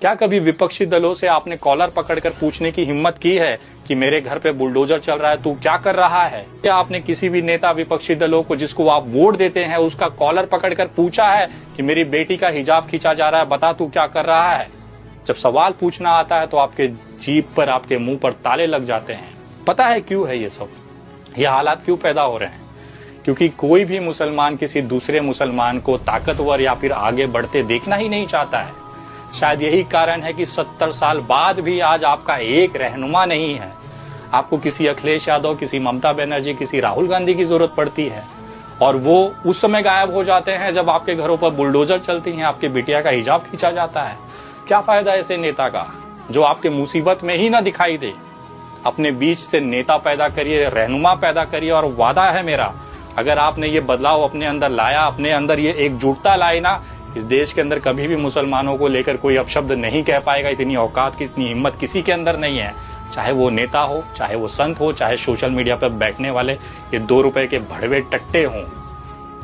क्या कभी विपक्षी दलों से आपने कॉलर पकड़कर पूछने की हिम्मत की है कि मेरे घर पे बुलडोजर चल रहा है, तू क्या कर रहा है? क्या आपने किसी भी नेता विपक्षी दलों को जिसको आप वोट देते हैं उसका कॉलर पकड़कर पूछा है कि मेरी बेटी का हिजाब खींचा जा रहा है, बता तू क्या कर रहा है? जब सवाल पूछना आता है तो आपके जीभ पर, आपके मुंह पर ताले लग जाते हैं। पता है क्यों है ये सब? ये हालात क्यों पैदा हो रहे हैं? क्योंकि कोई भी मुसलमान किसी दूसरे मुसलमान को ताकतवर या फिर आगे बढ़ते देखना ही नहीं चाहता है। शायद यही कारण है कि 70 साल बाद भी आज आपका एक रहनुमा नहीं है। आपको किसी अखिलेश यादव, किसी ममता बनर्जी, किसी राहुल गांधी की जरूरत पड़ती है और वो उस समय गायब हो जाते हैं जब आपके घरों पर बुलडोजर चलती हैं, आपके बिटिया का हिजाब खींचा जाता है। क्या फायदा ऐसे नेता का जो आपके मुसीबत में ही ना दिखाई दे? अपने बीच से नेता पैदा करिए, रहनुमा पैदा करिए और वादा है मेरा, अगर आपने ये बदलाव अपने अंदर लाया, अपने अंदर ये एकजुटता लाई ना, इस देश के अंदर कभी भी मुसलमानों को लेकर कोई अपशब्द नहीं कह पाएगा। इतनी औकात की, इतनी हिम्मत किसी के अंदर नहीं है। चाहे वो नेता हो, चाहे वो संत हो, चाहे सोशल मीडिया पर बैठने वाले ये 2 रुपए के भड़वे टट्टे हों,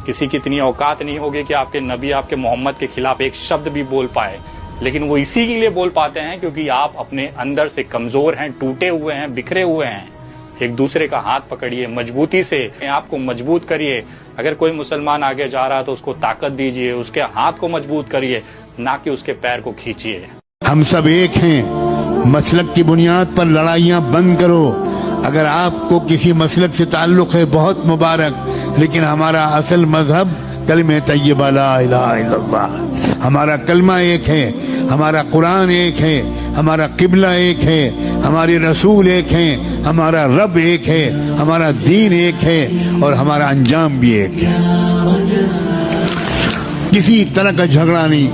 किसी की इतनी औकात नहीं होगी कि आपके नबी, आपके मोहम्मद के खिलाफ एक शब्द भी बोल पाए। लेकिन वो इसी के लिए बोल पाते हैं क्योंकि आप अपने अंदर से कमजोर हैं, टूटे हुए हैं, बिखरे हुए हैं। एक दूसरे का हाथ पकड़िए, मजबूती से आपको मजबूत करिए। अगर कोई मुसलमान आगे जा रहा है तो उसको ताकत दीजिए, उसके हाथ को मजबूत करिए, ना कि उसके पैर को खींचिए। हम सब एक हैं। मसलक की बुनियाद पर लड़ाइयां बंद करो। अगर आपको किसी मसलक से ताल्लुक है, बहुत मुबारक, लेकिन हमारा असल मजहब कलमे तय्यबा ला इलाहा इल्लल्लाह। हमारा कलमा एक है, हमारा कुरान एक है, हमारा किबला एक है, हमारे रसूल एक हैं, हमारा रब एक है, हमारा दीन एक है और हमारा अंजाम भी एक है। किसी तरह का झगड़ा नहीं।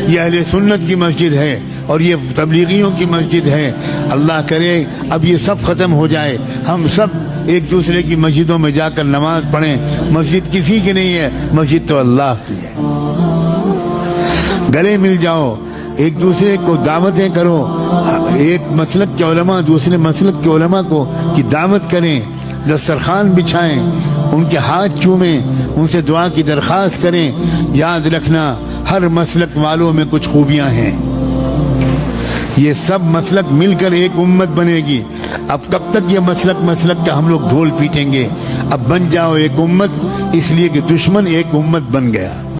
ये अहले सुन्नत की मस्जिद है और ये तबलीगियों की मस्जिद है। अल्लाह करे अब ये सब खत्म हो जाए, हम सब एक दूसरे की मस्जिदों में जाकर नमाज पढ़ें। मस्जिद किसी की नहीं है, मस्जिद तो अल्लाह की है। गले मिल जाओ, एक दूसरे को दावतें करो। एक मसलक के उलमा दूसरे मसलक के उलमा को की दावत करें, दस्तरखान बिछाएं, उनके हाथ चूमें, उनसे दुआ की दरख्वास्त करें। याद रखना, हर मसलक वालों में कुछ खूबियां हैं। ये सब मसलक मिलकर एक उम्मत बनेगी। अब कब तक ये मसलक का हम लोग ढोल पीटेंगे? अब बन जाओ एक उम्मत, इसलिए कि दुश्मन एक उम्मत बन गया।